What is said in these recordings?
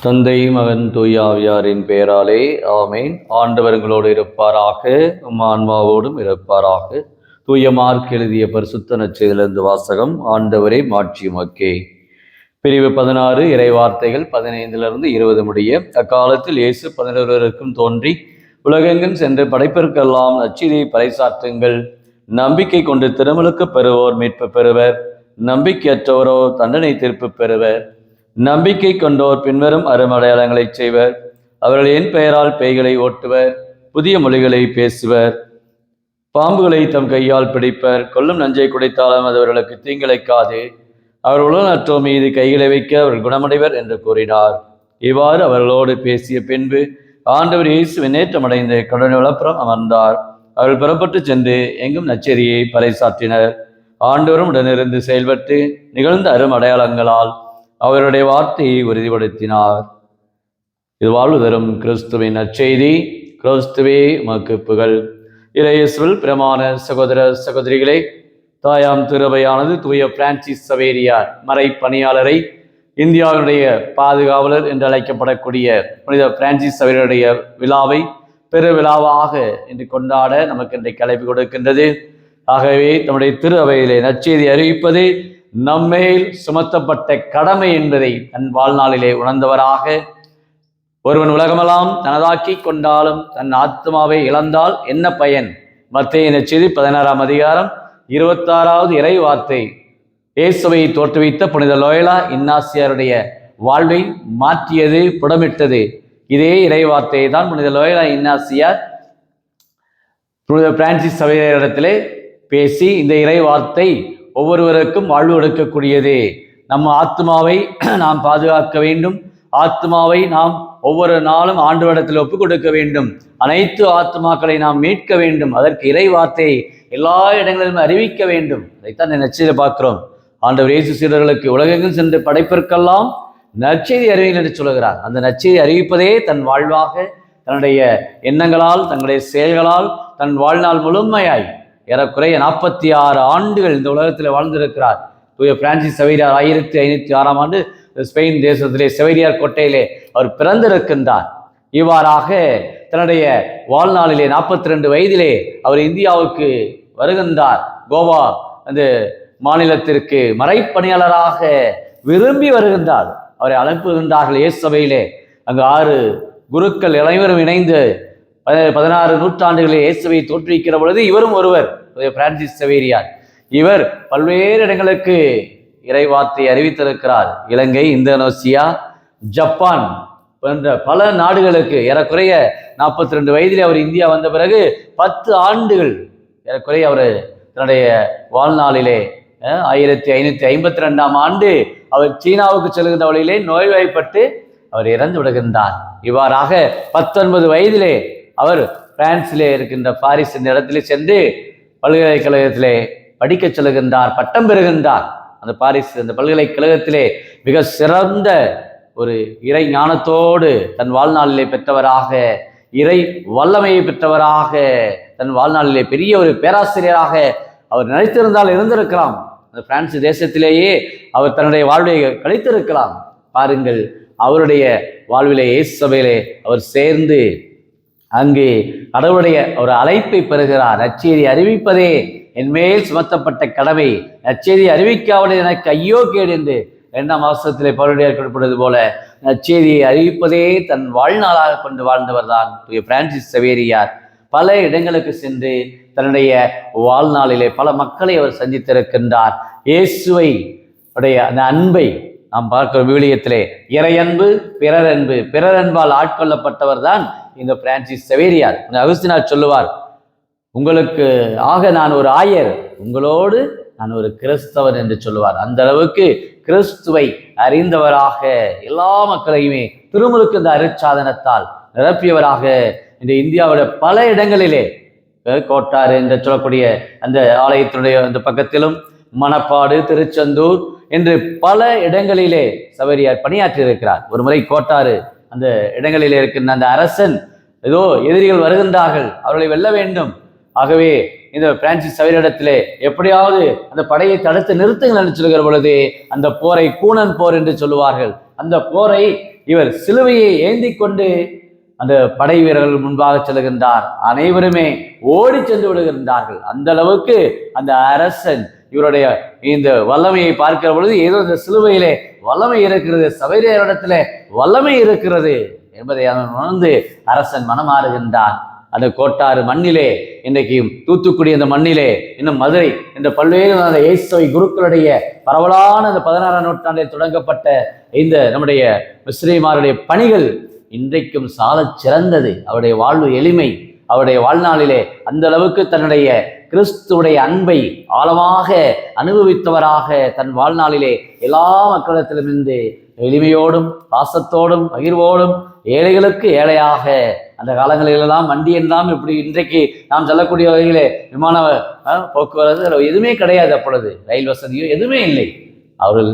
தந்தை மகன் தூய ஆவியாரின் பெயராலே ஆமேன். ஆண்டவர்களோடு இருப்பாராக, ஆன்மாவோடும் இருப்பாராக. தூய மார்க் எழுதிய பரிசுத்த நற்செய்தியிலிருந்து வாசகம். ஆண்டவரே மாட்சி உமக்கே. பிரிவு 16 இறைவார்த்தைகள் 15 முடிய. அக்காலத்தில் இயேசு 11 தோன்றி உலகெங்கும் சென்று படைப்பிற்கெல்லாம் நற்செய்தியை பறைசாற்றுங்கள். நம்பிக்கை கொண்டு திருமுழுக்கு பெறுவோர் மீட்பு பெறுவர், நம்பிக்கையற்றவரோ தண்டனை தீர்ப்பு பெறுவர். நம்பிக்கை கொண்டோர் பின்வரும் அருமடையாளங்களை செய்வர். அவர்கள் என் பெயரால் பேய்களை ஓட்டுவர், புதிய மொழிகளை பேசுவர், பாம்புகளை தம் கையால் பிடிப்பர், கொல்லும் நஞ்சை குடைத்தாலும் அது அவர்களுக்கு தீங்கிழைக்காது. அவர் உடனற்றோர் மீது கைகளை வைக்க அவர்கள் குணமடைவர் என்று கூறினார். இவ்வாறு அவர்களோடு பேசிய பின்பு ஆண்டவர் இயேசு விண்ணேற்றமடைந்து கடலின் வலப்புறம் அமர்ந்தார். அவர்கள் புறப்பட்டு சென்று எங்கும் நற்செய்தியை பறைசாற்றினர். ஆண்டவரும் உடனிருந்து செயல்பட்டு நிகழ்ந்த அருமடையாளங்களால் அவருடைய வார்த்தையை உறுதிப்படுத்தினார். இது வாழ்வு தரும் கிறிஸ்துவின் நற்செய்தி. கிறிஸ்துவே உமக்கு புகழ். இயேசுவில் பிரமாண சகோதர சகோதரிகளே, தாயாம் திருவையானது தூய பிரான்சிஸ் சவேரியார் மறை பணியாளரை இந்தியாவினுடைய பாதுகாவலர் என்று அழைக்கப்படக்கூடிய புனித பிரான்சிஸ் சவேரியுடைய விழாவை பெரு விழாவாக இன்று கொண்டாட நமக்கு இன்றைக்கு அழைப்பு கொடுக்கின்றது. ஆகவே நம்முடைய திரு அவையிலே நற்செய்தி அறிவிப்பது நம்மேல் சுமத்தப்பட்ட கடமை என்பதை தன் வாழ்நாளிலே உணர்ந்தவராக, ஒருவன் உலகமெல்லாம் தனதாக்கி கொண்டாலும் தன் ஆத்மாவை இழந்தால் என்ன பயன்? மத்தேயு நற்செய்தி 16 26 இறை வார்த்தை இயேசுவை தோற்றுவித்த புனித லோயலா இன்னாசியாருடைய வாழ்வை மாற்றியது, புடமிட்டது. இதே இறை வார்த்தையை தான் புனித லோயலா இன்னாசியார் புனித பிரான்சிஸ் சவேரியாரிடத்திலே பேசி, இந்த இறை வார்த்தை ஒவ்வொருவருக்கும் வாழ்வு எடுக்கக்கூடியது. நம்ம ஆத்மாவை நாம் பாதுகாக்க வேண்டும். ஆத்மாவை நாம் ஒவ்வொரு நாளும் ஆண்டவரிடத்தில் ஒப்புக் கொடுக்க வேண்டும். அனைத்து ஆத்மாக்களை நாம் மீட்க வேண்டும். அதற்கு இறை வார்த்தையை எல்லா இடங்களிலும் அறிவிக்க வேண்டும். அதைத்தான் நற்செய்தியை பார்க்கிறோம். ஆண்டவர் இயேசு சீடர்களுக்கு உலகெங்கும் சென்று படைப்பிற்கெல்லாம் நற்செய்தி அறிவிங்கள் என்று சொல்கிறார். அந்த நற்செய்தி அறிவிப்பதே தன் வாழ்வாக, தன்னுடைய எண்ணங்களால், தன்னுடைய செயல்களால், தன் வாழ்நாள் முழுமையாய் ஏறக்குறைய 46 ஆண்டுகள் இந்த உலகத்தில் வாழ்ந்திருக்கிறார். தூய பிரான்சிஸ் சவேரியார் 1506 ஸ்பெயின் தேசத்திலே செவேரியார் கோட்டையிலே அவர் பிறந்திருக்கின்றார். இவ்வாறாக தன்னுடைய வாழ்நாளிலே 42 வயதிலே அவர் இந்தியாவுக்கு வருகின்றார். கோவா அந்த மாநிலத்திற்கு மறைப்பணியாளராக விரும்பி வருகின்றார். அவரை அனுப்புகின்றார்கள் இயேசு சபையிலே. அங்கு 6 குருக்கள் அனைவரும் இணைந்து 16 நூற்றாண்டுகளில் இயேசுவை தோற்றுவிக்கிற பொழுது இவரும் ஒருவர், பிரான்சிஸ் சவேரியார். இவர் பல்வேறு இடங்களுக்கு இறை வார்த்தையை அறிவித்திருக்கிறார். இலங்கை, இந்தோனேசியா, ஜப்பான் போன்ற பல நாடுகளுக்கு. ஏறக்குறைய 42 வயதிலே அவர் இந்தியா வந்த பிறகு 10 ஆண்டுகள் ஏறக்குறைய அவர் தன்னுடைய வாழ்நாளிலே 1552 அவர் சீனாவுக்கு செல்கின்ற வழியிலே நோய்வாய்ப்பட்டு அவர் இறந்து விடுகின்றார். இவ்வாறாக 19 வயதிலே அவர் பிரான்சிலே இருக்கின்ற பாரிஸ் என்ற இடத்திலே சென்று பல்கலைக்கழகத்திலே படிக்க செல்கின்றார், பட்டம் பெறுகின்றார். அந்த பாரிஸ் அந்த பல்கலைக்கழகத்திலே மிக சிறந்த ஒரு இறை ஞானத்தோடு தன் வாழ்நாளிலே பெற்றவராக, இறை வல்லமையை பெற்றவராக, தன் வாழ்நாளிலே பெரிய ஒரு பேராசிரியராக அவர் நினைத்திருந்தால் இருந்திருக்கலாம். அந்த பிரான்ஸ் தேசத்திலேயே அவர் தன்னுடைய வாழ்வை கழித்திருக்கலாம். பாருங்கள், அவருடைய வாழ்விலே இயேசு சபையிலே அவர் சேர்ந்து அங்கு கடவுளுடைய ஒரு அழைப்பை பெறுகிறார். நற்செய்தி அறிவிப்பதே என்மேல் சுமத்தப்பட்ட கடமை, நற்செய்தி அறிவிக்காவிட எனக்கு ஐயோ கேடு என்று 2ஆம் வாசகத்திலே பவுலடியார் குறிப்பிடுவது போல நற்செய்தியை அறிவிப்பதே தன் வாழ்நாளாக கொண்டு வாழ்ந்தவர் தான் பிரான்சிஸ் சவேரியார். பல இடங்களுக்கு சென்று தன்னுடைய வாழ்நாளிலே பல மக்களை அவர் சந்தித்திருக்கின்றார். இயேசுவை உடைய அந்த அன்பை நாம் பார்க்கிற விவிலியத்திலே இறையன்பு, பிறரன்பு, பிறரன்பால் ஆட்கொள்ளப்பட்டவர் தான் இந்த பிரான்சிஸ் சவேரியார். அகுஸ்தினார் சொல்லுவார், உங்களுக்கு ஆக நான் ஒரு ஆயர், உங்களோடு நான் ஒரு கிறிஸ்தவன் என்று சொல்லுவார். அந்த அளவுக்கு கிறிஸ்துவை அறிந்தவராக எல்லா மக்களையுமே திருமுழுக்கு இந்த அருட்சாதனத்தால் நிரப்பியவராக இந்த இந்தியாவுடைய பல இடங்களிலே, கோட்டாறு என்று சொல்லக்கூடிய அந்த ஆலயத்தினுடைய அந்த பக்கத்திலும், மணப்பாடு, திருச்செந்தூர் என்று பல இடங்களிலே சவேரியார் பணியாற்றி இருக்கிறார். ஒரு முறை கோட்டாறு அந்த இடங்களிலே இருக்கின்ற அந்த அரசன், ஏதோ எதிரிகள் வருகின்றார்கள், அவர்களை வெல்ல வேண்டும், ஆகவே இந்த பிரான்சிஸ் சவேரியிடத்திலே எப்படியாவது அந்த படையை தடுத்து நிறுத்துங்கள் என்று சொல்கிற பொழுது அந்த போரை கூனன் போர் என்று சொல்லுவார்கள். அந்த போரை இவர் சிலுவையை ஏந்தி கொண்டு அந்த படை வீரர்கள் முன்பாக செல்கின்றார். அனைவருமே ஓடி சென்று விடுகின்றார்கள். அந்த அளவுக்கு அந்த அரசன் இவருடைய இந்த வல்லமையை பார்க்கிற பொழுது ஏதோ இந்த சிலுவையிலே வல்லமை இருக்கிறது, சவேரியரிடத்துல வல்லமை இருக்கிறது என்பதை அவன் உணர்ந்து அரசன் மனமாறுகின்றான். அந்த கோட்டாறு மண்ணிலே, இன்றைக்கு தூத்துக்குடி அந்த மண்ணிலே, இன்னும் மதுரை இந்த பல்வேறு அந்த இயேசுவை குருக்களுடைய பரவலான அந்த 16ஆம் நூற்றாண்டில் தொடங்கப்பட்ட இந்த நம்முடைய மிஸ்ரீமாருடைய பணிகள் இன்றைக்கும் சால சிறந்தது. அவருடைய வாழ்வு எளிமை. அவருடைய வாழ்நாளிலே அந்த அளவுக்கு தன்னுடைய கிறிஸ்துவுடைய அன்பை ஆழமாக அனுபவித்தவராக தன் வாழ்நாளிலே எல்லா மக்களிடத்திலுமிருந்து எளிமையோடும் பாசத்தோடும் பகிர்வோடும் ஏழைகளுக்கு ஏழையாக அந்த காலங்களிலெல்லாம் வண்டி எல்லாம் இப்படி இன்றைக்கு நாம் செல்லக்கூடிய வகையிலே விமான போக்குவரத்து எதுவுமே கிடையாது. அப்பொழுது ரயில் வசதியோ எதுவுமே இல்லை. அவர்கள்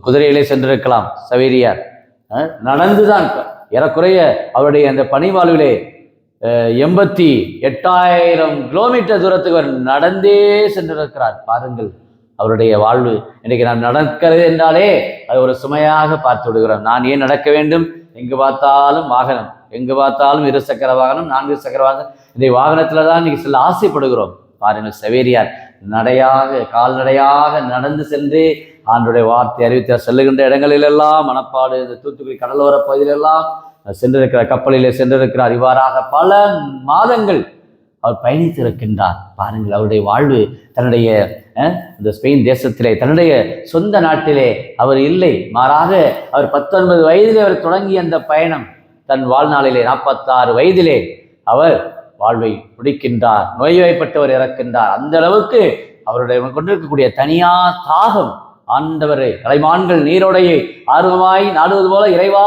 குதிரையிலே சென்றிருக்கலாம். சவேரியார் நடந்துதான் ஏறக்குறைய அவருடைய அந்த பணிவாழ்விலே 88,000 கிலோமீட்டர் தூரத்துக்கு அவர் நடந்தே சென்றிருக்கிறார். பாருங்கள் அவருடைய வாழ்வு. இன்றைக்கு நாம் நடக்கிறது என்றாலே அது ஒரு சுமையாக பார்த்து விடுகிறோம். நான் ஏன் நடக்க வேண்டும்? எங்கு பார்த்தாலும் வாகனம், எங்கு பார்த்தாலும் 2 சக்கர வாகனம், 4 சக்கர வாகனம். இந்த வாகனத்துல தான் இன்னைக்கு செல்ல ஆசைப்படுகிறோம். பாருங்கள் சவேரியார் கால்நடையாக நடந்து சென்று ஆண்டுடைய வார்த்தை அறிவித்தார். செல்லுகின்ற இடங்களிலெல்லாம் மணப்பாடு, இந்த தூத்துக்குடி கடலோர பகுதியிலெல்லாம் சென்றிருக்கிறார். கப்பலிலே சென்றிருக்கிறார். இவ்வாறாக பல மாதங்கள் அவர் பயணித்திருக்கின்றார். பாருங்கள் அவருடைய வாழ்வு. தன்னுடைய இந்த ஸ்பெயின் தேசத்திலே, தன்னுடைய சொந்த நாட்டிலே அவர் இல்லை. மாறாக அவர் 19 வயதிலே அவர் தொடங்கிய அந்த பயணம் தன் வாழ்நாளிலே 46 வயதிலே அவர் வாழ்வை முடிக்கின்றார். நோய்வாய்ப்பட்டவர் இறக்கின்றார். அந்த அளவுக்கு அவருடைய கொண்டிருக்கக்கூடிய தனியா தாகம், ஆண்டவரை கலைமான்கள் நீரோடையை ஆர்வமாய் நாடுவது போல இறைவா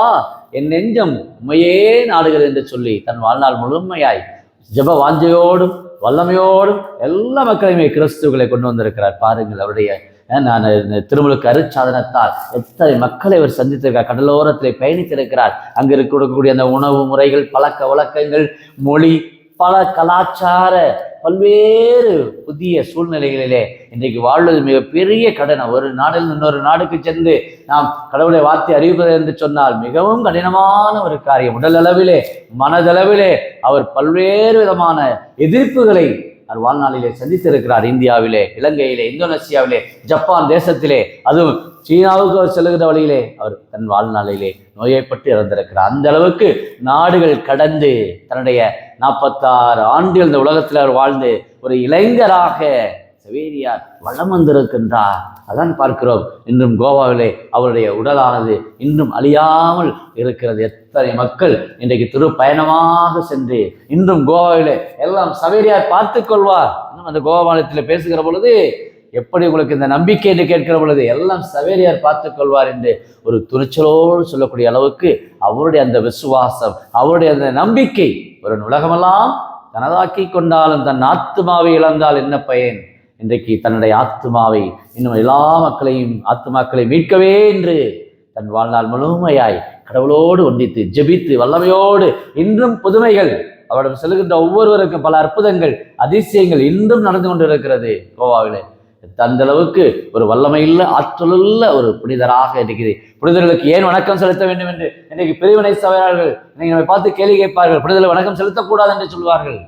என் நெஞ்சம் உண்மையே நாடுகிறது என்று சொல்லி தன் வாழ்நாள் முழுமையாய் ஜெப வாஞ்சையோடும் வல்லமையோடும் எல்லா மக்களையுமே கிறிஸ்துவர்களை கொண்டு வந்திருக்கிறார். பாருங்கள் அவருடைய திருமுழுக்கு அருட்சாதனத்தால் எத்தனை மக்களை அவர் சந்தித்திருக்கிறார். கடலோரத்திலே பயணித்திருக்கிறார். அங்கு இருக்கக்கூடிய அந்த உணவு முறைகள், பழக்க வழக்கங்கள், மொழி, பல கலாச்சார பல்வேறு புதிய சூழ்நிலைகளிலே இன்றைக்கு வாழ்வது மிகப்பெரிய கடினம். ஒரு நாடில் இன்னொரு நாடுக்கு சென்று நாம் கடவுளை வார்த்தை அறிவிப்பது என்று சொன்னால் மிகவும் கடினமான ஒரு காரியம். உடல் அளவிலே மனதளவிலே அவர் பல்வேறு விதமான எதிர்ப்புகளை அவர் வாழ்நாளிலே சந்தித்திருக்கிறார். இந்தியாவிலே, இலங்கையிலே, இந்தோனேசியாவிலே, ஜப்பான் தேசத்திலே, அதுவும் சீனாவுக்கு அவர் செல்லுகிற வழியிலே அவர் தன் வாழ்நாளிலே நோயைப்பட்டு இறந்திருக்கிறார். அந்த அளவுக்கு நாடுகள் கடந்து தன்னுடைய 46 ஆண்டுகள் இந்த உலகத்தில் அவர் வாழ்ந்து ஒரு இளைஞராக சவேரியார் வளம் வந்திருக்கின்றார். அதான் பார்க்கிறோம். இன்றும் கோவாவிலே அவருடைய உடலானது இன்னும் அழியாமல் இருக்கிறது. எத்தனை மக்கள் இன்றைக்கு திருப்பயணமாக சென்று இன்றும் கோவாவிலே எல்லாம் சவேரியார் பார்த்து கொள்வார். இன்னும் அந்த கோவா மாநிலத்தில் பேசுகிற பொழுது எப்படி உங்களுக்கு இந்த நம்பிக்கை என்று கேட்கிற பொழுது எல்லாம் சவேரியார் பார்த்துக் கொள்வார் என்று ஒரு துணிச்சலோடு சொல்லக்கூடிய அளவுக்கு அவருடைய அந்த விசுவாசம், அவருடைய அந்த நம்பிக்கை ஒரு உலகமெல்லாம் தனதாக்கி கொண்டாலும் தன் ஆத்துமாவை இழந்தால் என்ன பயன்? இன்றைக்கு தன்னுடைய ஆத்துமாவை இன்னும் எல்லா ஆத்துமாக்களை மீட்கவே என்று தன் வாழ்நாள் முழுமையாய் கடவுளோடு ஒன்றித்து ஜெபித்து வல்லமையோடு இன்றும் புதுமைகள் அவரிடம் செல்கின்ற ஒவ்வொருவருக்கும் பல அற்புதங்கள் அதிசயங்கள் இன்றும் நடந்து கொண்டிருக்கிறது கோவாவிலே. அந்த அளவுக்கு ஒரு வல்லமையுள்ள ஆற்றலுள்ள ஒரு புனிதராக இருக்கிறது. புனிதர்களுக்கு ஏன் வணக்கம் செலுத்த வேண்டும் என்று இன்றைக்கு பிரிவினை சபையாளர்கள் இன்னைக்கு நம்மை பார்த்து கேள்வி கேட்பார்கள். புனிதர்கள் வணக்கம் செலுத்தக்கூடாது என்று சொல்வார்கள்.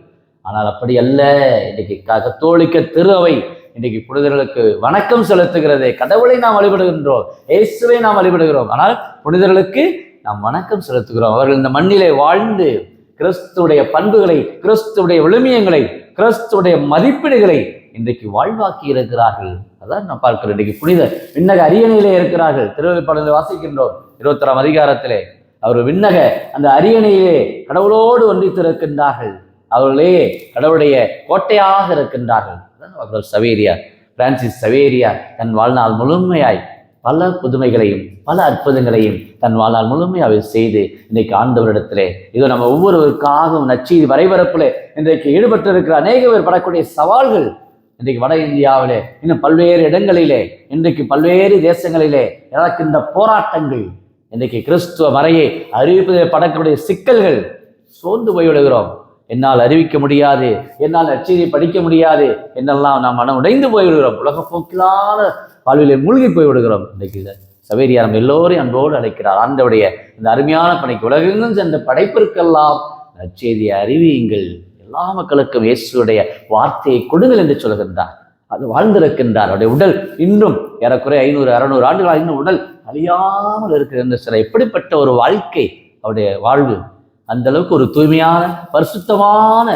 ஆனால் அப்படி அல்ல. இன்றைக்கு கத்தோலிக்க திரு அவை இன்றைக்கு புனிதர்களுக்கு வணக்கம் செலுத்துகிறது. கடவுளை நாம் வழிபடுகின்றோம், இயேசுவை நாம் வழிபடுகிறோம். ஆனால் புனிதர்களுக்கு நாம் வணக்கம் செலுத்துகிறோம். அவர்கள் இந்த மண்ணிலே வாழ்ந்து கிறிஸ்துடைய பண்புகளை, கிறிஸ்துடைய விழுமியங்களை, கிறிஸ்துடைய மதிப்பீடுகளை இன்றைக்கு வாழ்வாக்கி இருக்கிறார்கள். அதான் நான் பார்க்கிறேன். இன்றைக்கு புனித விண்ணக அரியணையிலே இருக்கிறார்கள். திருவள்ளுவர் வாசிக்கின்றோம் 21ஆம் அதிகாரத்திலே அவர் விண்ணக அந்த அரியணையிலே கடவுளோடு ஒன்றித்திருக்கின்றார்கள். அவர்களே கடவுளுடைய கோட்டையாக இருக்கின்றார்கள். சவேரியார், பிரான்சிஸ் சவேரியார் தன் வாழ்நாள் முழுமையாய் பல புதுமைகளையும் பல அற்புதங்களையும் தன் வாழ்நாள் முழுமையாக செய்து இன்றைக்கு ஆண்டவரிடத்திலே இதோ நம்ம ஒவ்வொருவருக்காகவும் நற்செய்தி வரைபரப்பிலே இன்றைக்கு ஈடுபட்டு இருக்கிற அநேக பேர் படக்கூடிய சவால்கள் இன்றைக்கு வட இந்தியாவிலே இன்னும் பல்வேறு இடங்களிலே இன்றைக்கு பல்வேறு தேசங்களிலே நடக்கின்ற போராட்டங்கள், இன்றைக்கு கிறிஸ்துவ மறையை அறிவிப்பதில் படக்கூடிய சிக்கல்கள், சோர்ந்து போய்விடுகிறோம். என்னால் அறிவிக்க முடியாது, என்னால் நற்செய்தியை படிக்க முடியாது என்னெல்லாம் நாம் மனம் உடைந்து போய்விடுகிறோம். உலக போக்கிலான வாழ்விலே மூழ்கி போய்விடுகிறோம். இன்றைக்கு சவேரியார் நம்ம எல்லோரையும் அன்போடு அழைக்கிறார். ஆண்டவருடைய இந்த அருமையான பணிக்கு உலகெங்கும் சென்ற படைப்பிற்கெல்லாம் நற்செய்தியை அறிவியுங்கள், எல்லா மக்களுக்கும் இயேசுடைய வார்த்தையை கொடுங்கள் என்று சொல்கின்றார். அது வாழ்ந்திருக்கின்றார். அவருடைய உடல் இன்னும் ஏறக்குறைய 500-600 ஆண்டுகளாக இன்னும் உடல் அழியாமல் இருக்கிற சில எப்படிப்பட்ட ஒரு வாழ்க்கை அவருடைய வாழ்வு, அந்த அளவுக்கு ஒரு தூய்மையான பரிசுத்தமான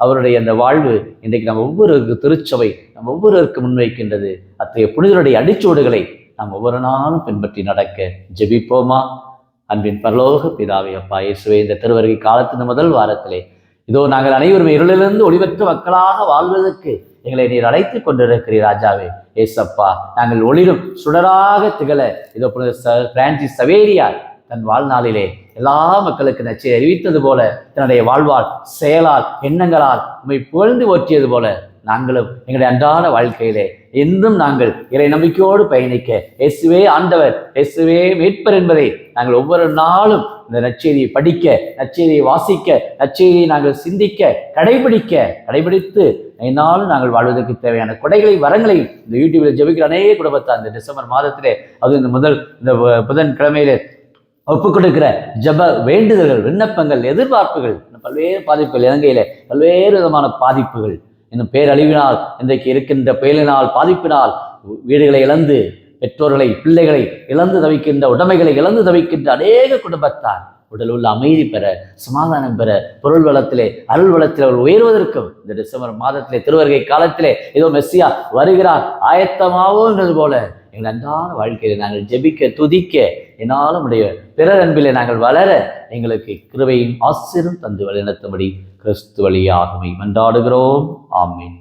அவருடைய அந்த வாழ்வு இன்றைக்கு நம்ம ஒவ்வொருவருக்கு திருச்சபை நம்ம ஒவ்வொருவருக்கு முன்வைக்கின்றது. அத்தகைய புனிதருடைய அடிச்சோடுகளை நாம் ஒவ்வொரு நாளும் பின்பற்றி நடக்க ஜெபிப்போமா? அன்பின் பரலோக பிதாவே, அப்பா இயேசுவே, இந்த திருவருகை காலத்தின் முதல் வாரத்திலே இதோ நாங்கள் அனைவரும் இருளிலிருந்து ஒளிபெற்ற மக்களாக வாழ்வதற்கு எங்களை நீர் அழைத்து கொண்டிருக்கிறீர் ராஜாவே. ஏசப்பா, நாங்கள் ஒளிரும் சுடராக திகழ இதோ பிரான்சிஸ் சவேரியார் தன் வாழ்நாளிலே எல்லா மக்களுக்கு நச்சை அறிவித்தது போல தன்னுடைய வாழ்வால் செயலால் எண்ணங்களால் உண்மை புகழ்ந்து ஓற்றியது போல நாங்களும் எங்களுடைய அன்றாட வாழ்க்கையிலே என்றும் நாங்கள் இறை நம்பிக்கையோடு பயணிக்க, இயேசுவே ஆண்டவர், இயேசுவே மீட்பர் என்பதை நாங்கள் ஒவ்வொரு நாளும் இந்த நற்செய்தியை படிக்க, நற்செய்தியை வாசிக்க, நற்செய்தியை நாங்கள் சிந்திக்க, கடைபிடித்து என்னாலும் நாங்கள் வாழ்வதற்கு தேவையான கொடைகளை வரங்களை இந்த யூடியூபில் ஜெபிக்கிற அநேக குடும்பத்தார் இந்த டிசம்பர் மாதத்திலே, அது இந்த புதன்கிழமையிலே ஒப்புக் கொடுக்கிற ஜப வேண்டுதல்கள், விண்ணப்பங்கள், எதிர்பார்ப்புகள், பல்வேறு பாதிப்புகள், இலங்கையிலே பல்வேறு விதமான பாதிப்புகள், இன்னும் பேரழிவினால், இன்றைக்கு இருக்கின்ற புயலினால், பாதிப்பினால் வீடுகளை இழந்து, பெற்றோர்களை, பிள்ளைகளை இழந்து தவிக்கின்ற, உடைமைகளை இழந்து தவிக்கின்ற அநேக குடும்பத்தார் உடல் உள்ள அமைதி பெற, சமாதானம் பெற, பொருள் வளத்திலே, அருள் வளத்திலே அவர் உயர்வதற்கும் இந்த டிசம்பர் மாதத்திலே திருவருகை காலத்திலே ஏதோ மெஸ்ஸியா வருகிறார் ஆயத்தமாவோங்கிறது போல எங்கள் அன்றாட வாழ்க்கையில நாங்கள் ஜெபிக்க, துதிக்க, என்னாலும் உடைய பிறர் அன்பிலே நாங்கள் வளர எங்களுக்கு கிருபையும் ஆசீரும் தந்து வழிநடத்தும்படி கிறிஸ்து வழியாகவே மன்றாடுகிறோம். ஆமீன்.